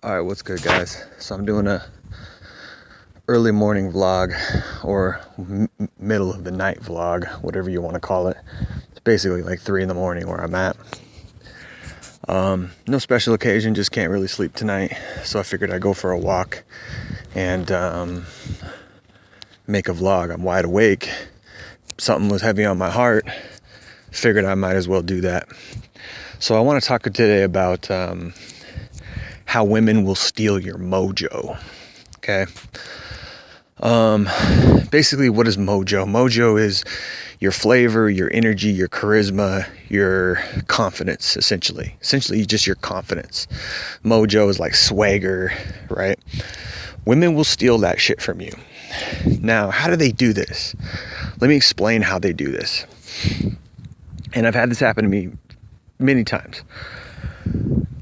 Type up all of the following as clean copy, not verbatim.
All right, what's good, guys? So I'm doing a early morning vlog, or middle of the night vlog, whatever you want to call it. It's basically like 3 in the morning where I'm at. No special occasion, just can't really sleep tonight, so I figured I'd go for a walk and make a vlog. I'm wide awake. Something was heavy on my heart. Figured I might as well do that. So I want to talk today about how women will steal your mojo. Okay. Basically, what is mojo? Mojo is your flavor, your energy, your charisma, your confidence, essentially just your confidence. Mojo is like swagger, right? Women will steal that shit from you. Now, how do they do this? Let me explain how they do this. And I've had this happen to me many times.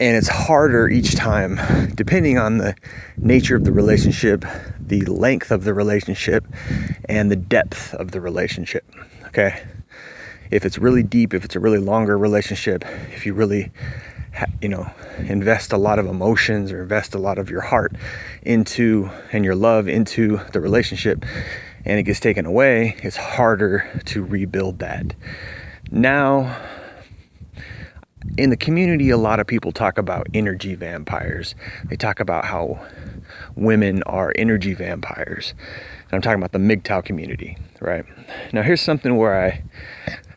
And it's harder each time, depending on the nature of the relationship, the length of the relationship, and the depth of the relationship, okay? If it's really deep, if it's a really longer relationship, if you really, invest a lot of emotions or invest a lot of your heart into, and your love into the relationship, and it gets taken away, it's harder to rebuild that. Now, in the community, a lot of people talk about energy vampires. They talk about how women are energy vampires. And I'm talking about the MGTOW community, right? Now, here's something where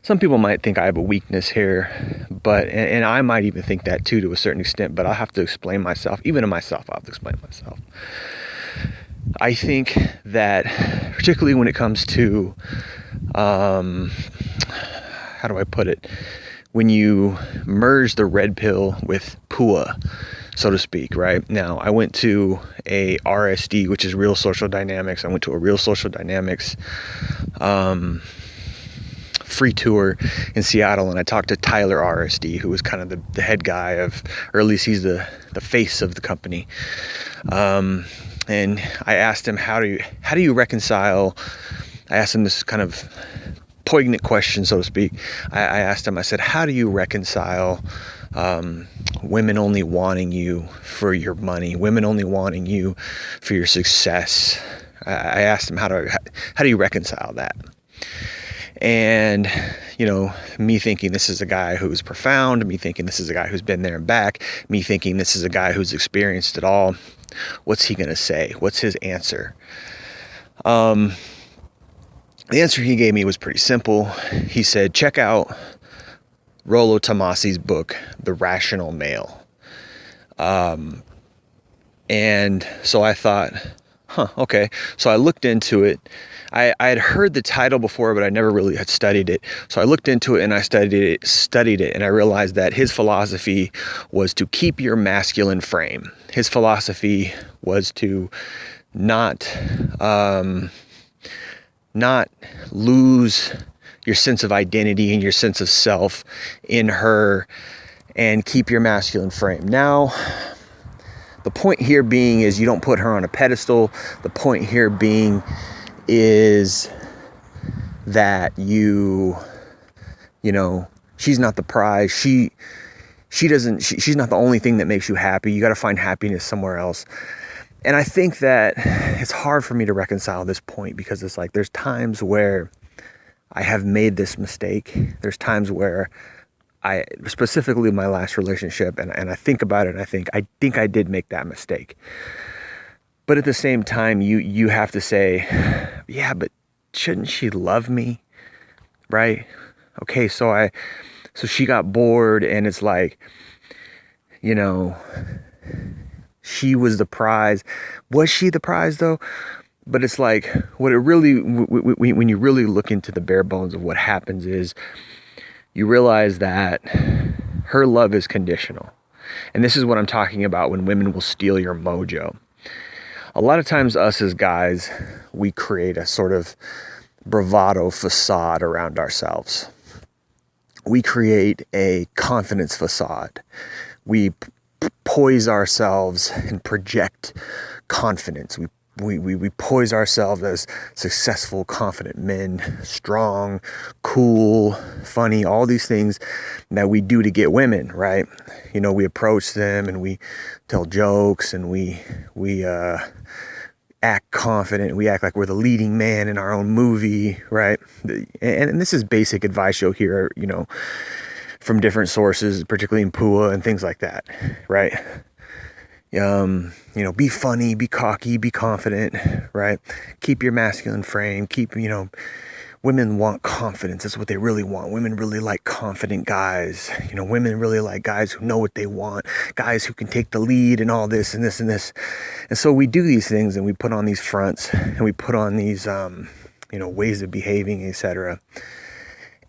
some people might think I have a weakness here, but, and I might even think that too, to a certain extent, but I'll have to explain myself. Even to myself, I'll have to explain myself. I think that, particularly when it comes to, how do I put it? When you merge the red pill with PUA, so to speak, right? Now, I went to a RSD, which is Real Social Dynamics. I went to a Real Social Dynamics free tour in Seattle, and I talked to Tyler RSD, who was kind of the head guy of, or at least he's the face of the company. And I asked him, how do you reconcile? I asked him this kind of poignant question, so to speak. I asked him, I said, how do you reconcile women only wanting you for your money, women only wanting you for your success? I asked him, how do you reconcile that? And, me thinking this is a guy who's profound, me thinking this is a guy who's been there and back, me thinking this is a guy who's experienced it all. What's he going to say? What's his answer? The answer he gave me was pretty simple. He said, check out Rollo Tomasi's book, The Rational Male. And so I thought, okay. So I looked into it. I had heard the title before, but I never really had studied it. So I looked into it and I studied it, and I realized that his philosophy was to keep your masculine frame. His philosophy was to not lose your sense of identity and your sense of self in her, and keep your masculine frame. Now, the point here being is you don't put her on a pedestal. The point here being is that she's not the prize. She's not the only thing that makes you happy. You got to find happiness somewhere else. And I think that it's hard for me to reconcile this point, because it's like there's times where I have made this mistake. There's times where specifically my last relationship, and I think about it and I think I did make that mistake. But at the same time, you have to say, yeah, but shouldn't she love me? Right? Okay, so she got bored, and it's like, she was the prize. Was she the prize though? But it's like, what it really, when you really look into the bare bones of what happens, is you realize that her love is conditional. And this is what I'm talking about when women will steal your mojo. A lot of times us as guys, we create a sort of bravado facade around ourselves. We create a confidence facade. We poise ourselves and project confidence. We we poise ourselves as successful, confident men, strong, cool, funny, all these things that we do to get women, right? We approach them and we tell jokes and we act confident. We act like we're the leading man in our own movie, right? And this is basic advice you'll hear, from different sources, particularly in PUA and things like that, right? Be funny, be cocky, be confident, right? Keep your masculine frame. Women want confidence. That's what they really want. Women really like confident guys. Women really like guys who know what they want, guys who can take the lead and all this and this and this. And so we do these things and we put on these fronts and we put on these, ways of behaving, etc.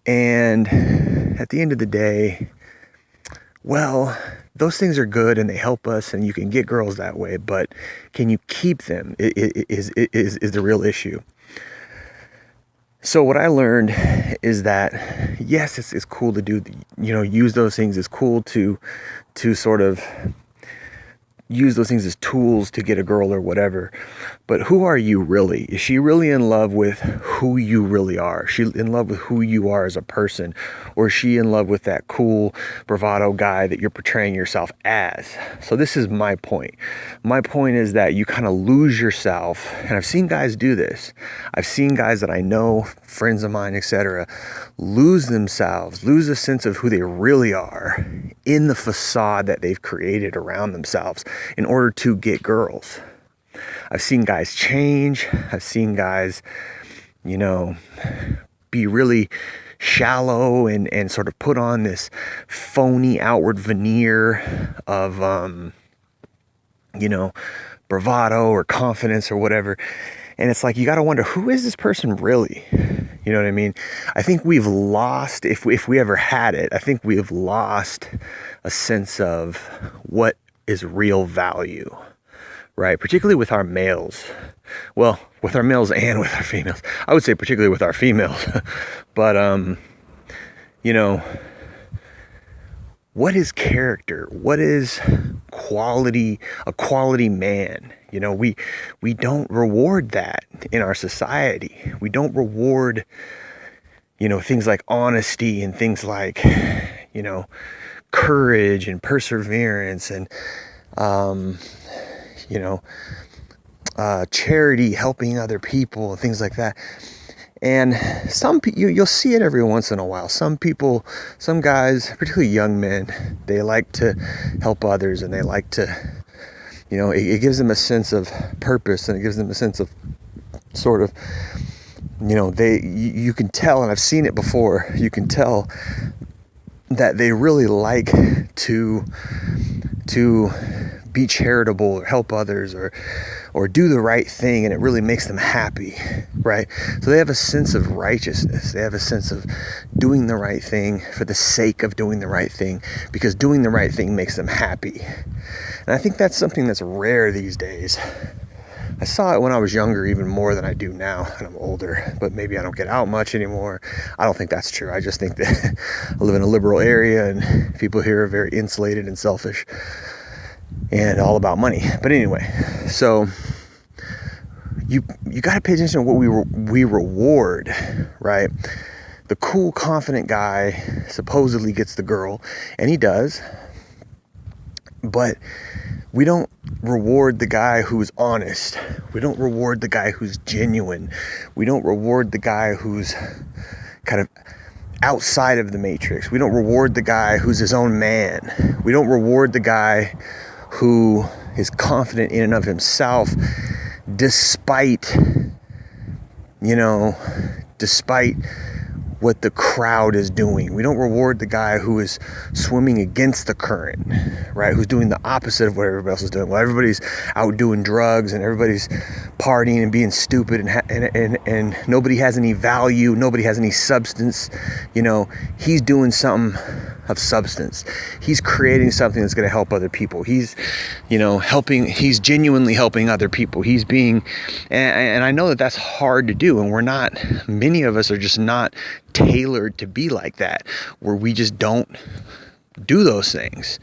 And at the end of the day, well, those things are good and they help us and you can get girls that way, but can you keep them is the real issue. So what I learned is that, yes, it's cool to do, use those things. It's cool to sort of use those things as tools to get a girl or whatever. But who are you really? Is she really in love with who you really are? Is she in love with who you are as a person? Or is she in love with that cool bravado guy that you're portraying yourself as? So this is my point. My point is that you kind of lose yourself. And I've seen guys do this. I've seen guys that I know, friends of mine, etc., lose themselves, lose a sense of who they really are in the facade that they've created around themselves in order to get girls. I've seen guys change. I've seen guys, be really shallow and sort of put on this phony outward veneer of, bravado or confidence or whatever. And it's like, you got to wonder, who is this person really? You know what I mean? I think we've lost, if we ever had it, I think we have lost a sense of what is real value, right? Particularly with our males. Well, with our males and with our females. I would say particularly with our females. But, what is character? What is quality, a quality man? We don't reward that in our society. We don't reward, things like honesty and things like, courage and perseverance and, charity, helping other people and things like that. And you'll see it every once in a while. Some people, some guys, particularly young men, they like to help others and they like to, it gives them a sense of purpose and it gives them a sense of sort of, you can tell, and I've seen it before, you can tell that they really like to be charitable or help others or do the right thing, and it really makes them happy, right? So they have a sense of righteousness. They have a sense of doing the right thing for the sake of doing the right thing, because doing the right thing makes them happy. And I think that's something that's rare these days. I saw it when I was younger even more than I do now, and I'm older, but maybe I don't get out much anymore. I don't think that's true. I just think that I live in a liberal area and people here are very insulated and selfish and all about money. But anyway, so you got to pay attention to what we reward, right? The cool, confident guy supposedly gets the girl, and he does, but we don't reward the guy who's honest. We don't reward the guy who's genuine. We don't reward the guy who's kind of outside of the matrix. We don't reward the guy who's his own man. We don't reward the guy who is confident in and of himself despite what the crowd is doing. We don't reward the guy who is swimming against the current, right? Who's doing the opposite of what everybody else is doing. Well, everybody's out doing drugs and everybody's partying and being stupid and nobody has any value. Nobody has any substance. He's doing something of substance. He's creating something that's going to help other people. He's, he's genuinely helping other people. He's being, and I know that that's hard to do. And many of us are just not tailored to be like that, where we just don't do those things.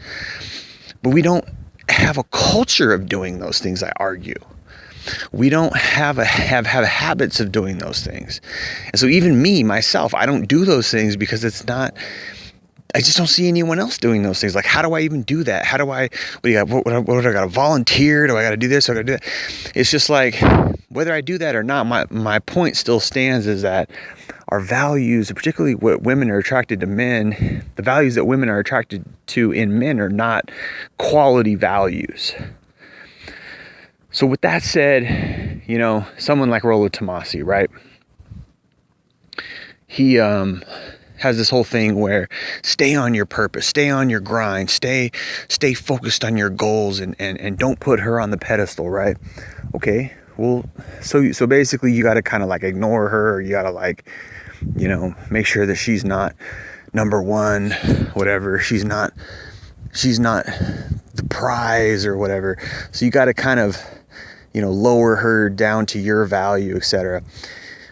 But we don't have a culture of doing those things, I argue. We don't have habits of doing those things. And so even me, myself, I don't do those things because I just don't see anyone else doing those things. Like, how do I even do that? How do I, what do I got to volunteer? Do I got to do this? Do I got to do that? It's just like, whether I do that or not, my point still stands is that our values, particularly what women are attracted to men, the values that women are attracted to in men are not quality values. So with that said, someone like Rollo Tomasi, right? He has this whole thing where stay on your purpose, stay on your grind, stay focused on your goals, and don't put her on the pedestal, right? Okay, well, so basically you got to kind of like ignore her, or you got to like, make sure that she's not number one, whatever. She's not the prize or whatever. So you got to kind of, lower her down to your value, etc.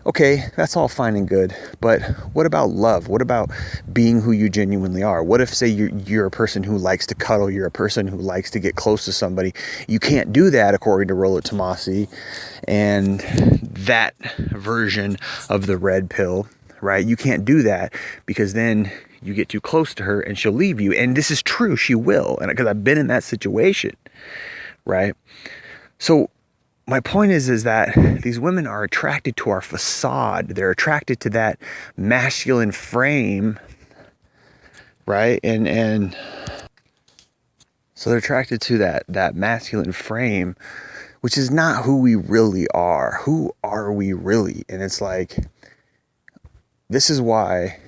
Okay, that's all fine and good, but what about love? What about being who you genuinely are? What if, say, you're a person who likes to cuddle, you're a person who likes to get close to somebody. You can't do that according to Rollo Tomasi and that version of the red pill, right? You can't do that because then you get too close to her and she'll leave you. And this is true, she will, and because I've been in that situation, right? So my point is that these women are attracted to our facade. They're attracted to that masculine frame, right? And so they're attracted to that masculine frame, which is not who we really are. Who are we really? And it's like, this is why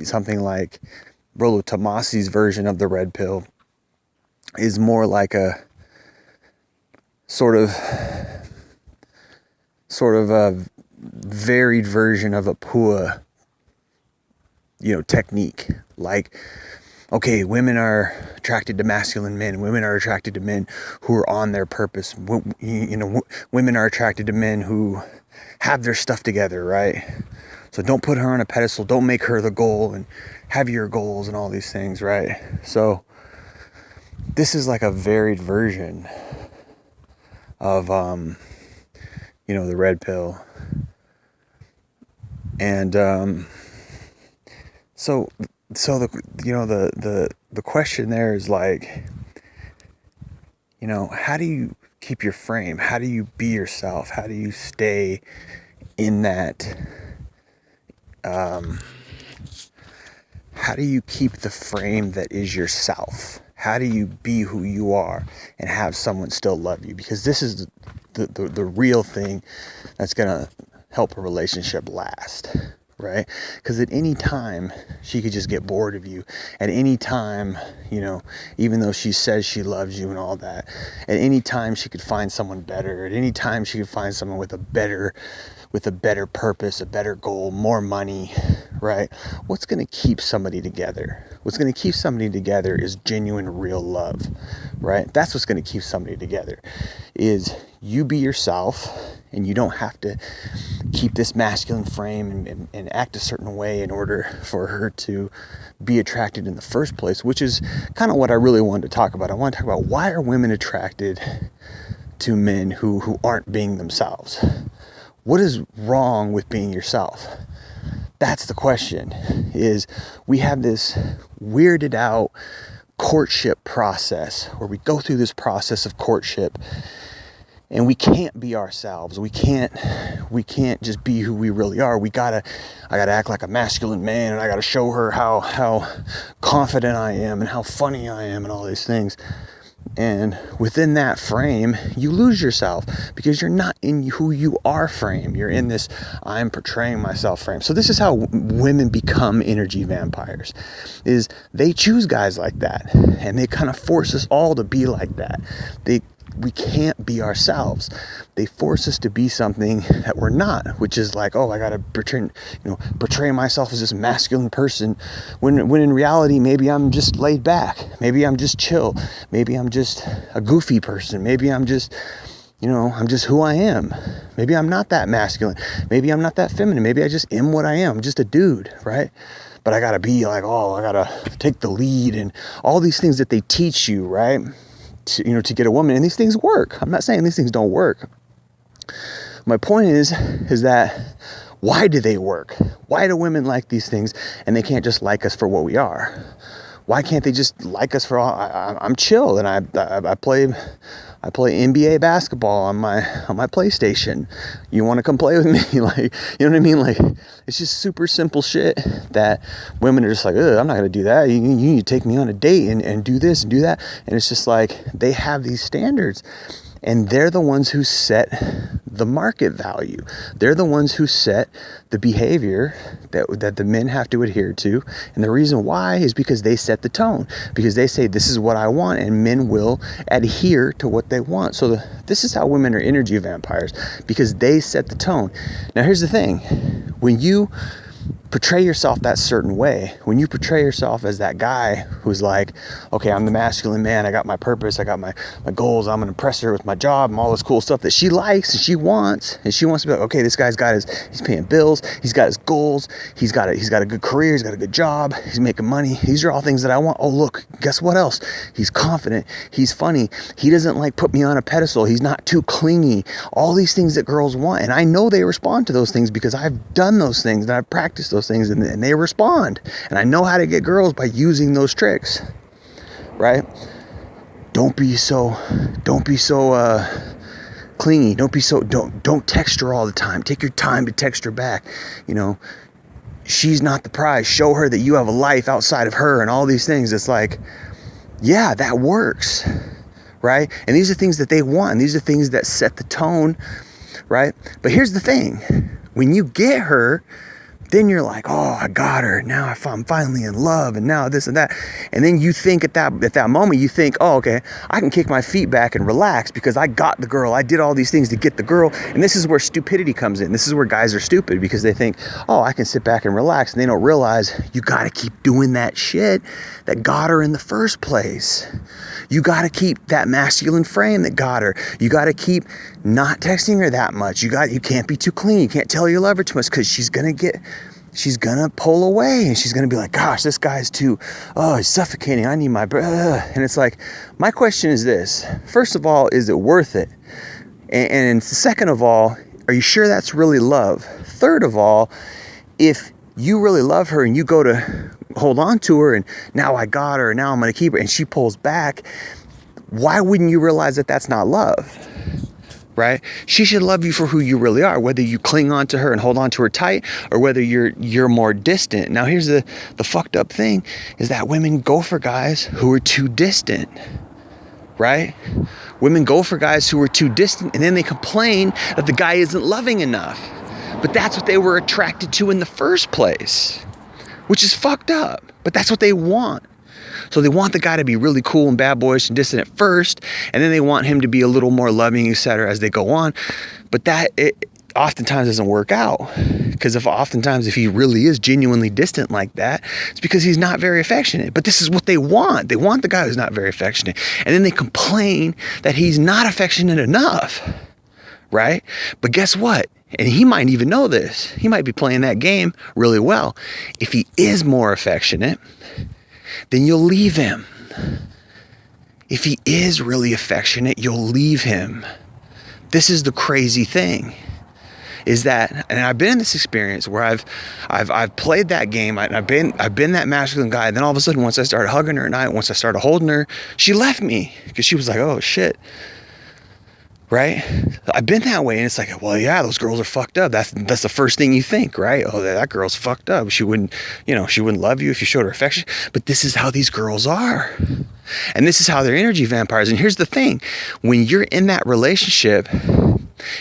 something like Rollo Tomasi's version of the red pill is more like a sort of a varied version of a Pua, technique. Like, okay, women are attracted to masculine men. Women are attracted to men who are on their purpose. Women are attracted to men who have their stuff together, right? So don't put her on a pedestal. Don't make her the goal, and have your goals and all these things, right? So this is like a varied version of the red pill. And so the question there is like, how do you keep your frame? How do you be yourself? How do you stay in that? How do you keep the frame that is yourself? How do you be who you are and have someone still love you? Because this is the real thing that's gonna help a relationship last, right? Because at any time she could just get bored of you. At any time, even though she says she loves you and all that, at any time she could find someone better. At any time she could find someone with a better purpose, a better goal, more money, right? What's going to keep somebody together? What's going to keep somebody together is genuine, real love, right? That's what's going to keep somebody together, is you be yourself, and you don't have to keep this masculine frame and act a certain way in order for her to be attracted in the first place, which is kind of what I really wanted to talk about. I want to talk about, why are women attracted to men who aren't being themselves? What is wrong with being yourself? That's the question. Is we have this weirded out courtship process where we go through this process of courtship and we can't be ourselves. We can't just be who we really are. I gotta act like a masculine man, and I gotta show her how confident I am and how funny I am and all these things. And within that frame, you lose yourself because you're not in who you are frame. You're in this I'm portraying myself frame. So this is how women become energy vampires, is they choose guys like that, and they kind of force us all to be like that. We can't be ourselves. They force us to be something that we're not, which is like, oh, I gotta portray myself as this masculine person, when in reality, maybe I'm just laid back, maybe I'm just chill, maybe I'm just a goofy person, maybe I'm just who I am. Maybe I'm not that masculine, maybe I'm not that feminine, maybe I just am what I am. I'm just a dude, right? But I gotta be like, oh, I gotta take the lead, and all these things that they teach you, right? To get a woman, and these things work. I'm not saying these things don't work, My point is that why do they work? Why do women like these things and they can't just like us for what we are? Why can't they just like us for all? I'm chill and I play NBA basketball on my PlayStation. You want to come play with me? Like, you know what I mean? Like, it's just super simple shit that women are just like, ugh, I'm not gonna do that. You need to take me on a date and do this and do that. And it's just like they have these standards. And they're the ones who set the market value. They're the ones who set the behavior that the men have to adhere to. And the reason why is because they set the tone. Because they say, this is what I want, and men will adhere to what they want. So this is how women are energy vampires, because they set the tone. Now here's the thing. When you portray yourself that certain way, when you portray yourself as that guy who's like, okay, I'm the masculine man, I got my purpose, I got my goals, I'm gonna impress her with my job and all this cool stuff that she likes and she wants to be like, okay, this guy's got he's paying bills, he's got his goals, he's got a good career, he's got a good job, he's making money, these are all things that I want. Oh look, guess what else? He's confident, he's funny, he doesn't like put me on a pedestal, he's not too clingy, all these things that girls want. And I know they respond to those things because I've done those things and I've practiced those things, and they respond. And I know how to get girls by using those tricks, right? Don't be so clingy. Don't text her all the time. Take your time to text her back. You know, she's not the prize. Show her that you have a life outside of her and all these things. It's like, yeah, that works, right? And these are things that they want. And these are things that set the tone, right? But here's the thing. When you get her, then you're like, oh, I got her. Now I'm finally in love, and now this and that. And then you think at that moment, you think, oh, okay, I can kick my feet back and relax because I got the girl. I did all these things to get the girl. And this is where stupidity comes in. This is where guys are stupid, because they think, oh, I can sit back and relax. And they don't realize you got to keep doing that shit that got her in the first place. You got to keep that masculine frame that got her. You got to keep not texting her that much. You can't be too clean. You can't tell you love her too much, because she's going to pull away, and she's going to be like, gosh, this guy's he's suffocating. I need my breath. And it's like, my question is this. First of all, is it worth it? And second of all, are you sure that's really love? Third of all, if you really love her and you go to hold on to her and now I got her, now I'm going to keep her, and she pulls back, why wouldn't you realize that that's not love? Right? She should love you for who you really are, whether you cling on to her and hold on to her tight, or whether you're more distant. Now here's the fucked up thing, is that women go for guys who are too distant, right? Women go for guys who are too distant, and then they complain that the guy isn't loving enough. But that's what they were attracted to in the first place, which is fucked up. But that's what they want. So they want the guy to be really cool and bad boyish and distant at first, and then they want him to be a little more loving, etc., as they go on. But it oftentimes doesn't work out, because if he really is genuinely distant like that, it's because he's not very affectionate. But this is what they want. They want the guy who's not very affectionate, and then they complain that he's not affectionate enough, right? But guess what? And he might even know this. He might be playing that game really well. If he is more affectionate, then you'll leave him. If he is really affectionate, you'll leave him. This is the crazy thing, is that, and I've been in this experience where I've played that game. I've been that masculine guy. And then all of a sudden, once I started hugging her at night, once I started holding her, she left me, because she was like, oh shit. Right? I've been that way, and it's like, well, yeah, those girls are fucked up. That's the first thing you think, right? Oh, that girl's fucked up. She wouldn't love you if you showed her affection. But this is how these girls are. And this is how they're energy vampires. And here's the thing. When you're in that relationship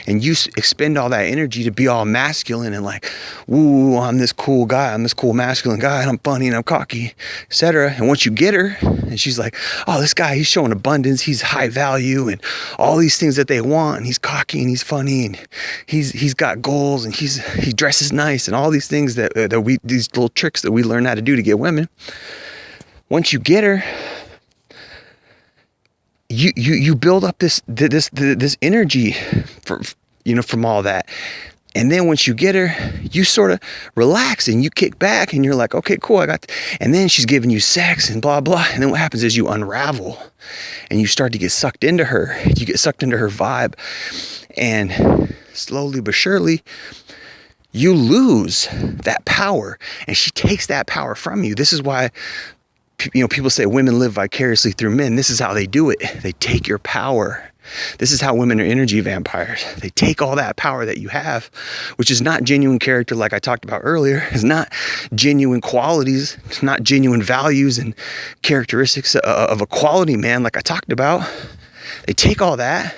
and you expend all that energy to be all masculine and like, ooh, I'm this cool guy, I'm this cool masculine guy, and I'm funny and I'm cocky, etc. And once you get her, and she's like, oh, this guy, he's showing abundance, he's high value, and all these things that they want, and he's cocky and he's funny, and he's got goals, and he dresses nice, and all these things these little tricks that we learn how to do to get women. Once you get her, you build up this energy from all that. And then once you get her, you sort of relax and you kick back and you're like, okay, cool, I got. And then she's giving you sex and blah, blah. And then what happens is you unravel and you start to get sucked into her. You get sucked into her vibe. And slowly but surely, you lose that power. And she takes that power from you. This is why, people say women live vicariously through men. This is how they do it. They take your power. This is how women are energy vampires. They take all that power that you have, which is not genuine character like I talked about earlier. It's not genuine qualities. It's not genuine values and characteristics of a quality man like I talked about. They take all that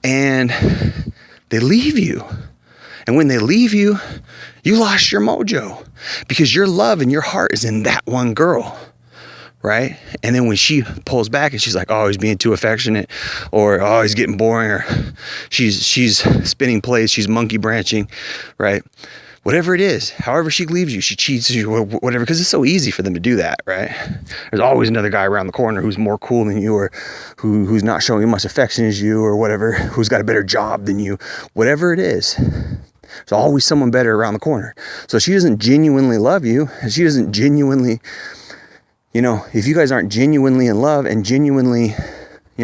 and they leave you. And when they leave you, you lost your mojo because your love and your heart is in that one girl. Right? And then when she pulls back and she's like, oh, he's being too affectionate, or oh, he's getting boring, or she's spinning plays, she's monkey branching, right? Whatever it is, however she leaves you, she cheats you, whatever, because it's so easy for them to do that, right? There's always another guy around the corner who's more cool than you, or who's not showing as much affection as you, or whatever, who's got a better job than you, whatever it is. There's always someone better around the corner. So she doesn't genuinely love you, and she doesn't genuinely, if you guys aren't genuinely in love and genuinely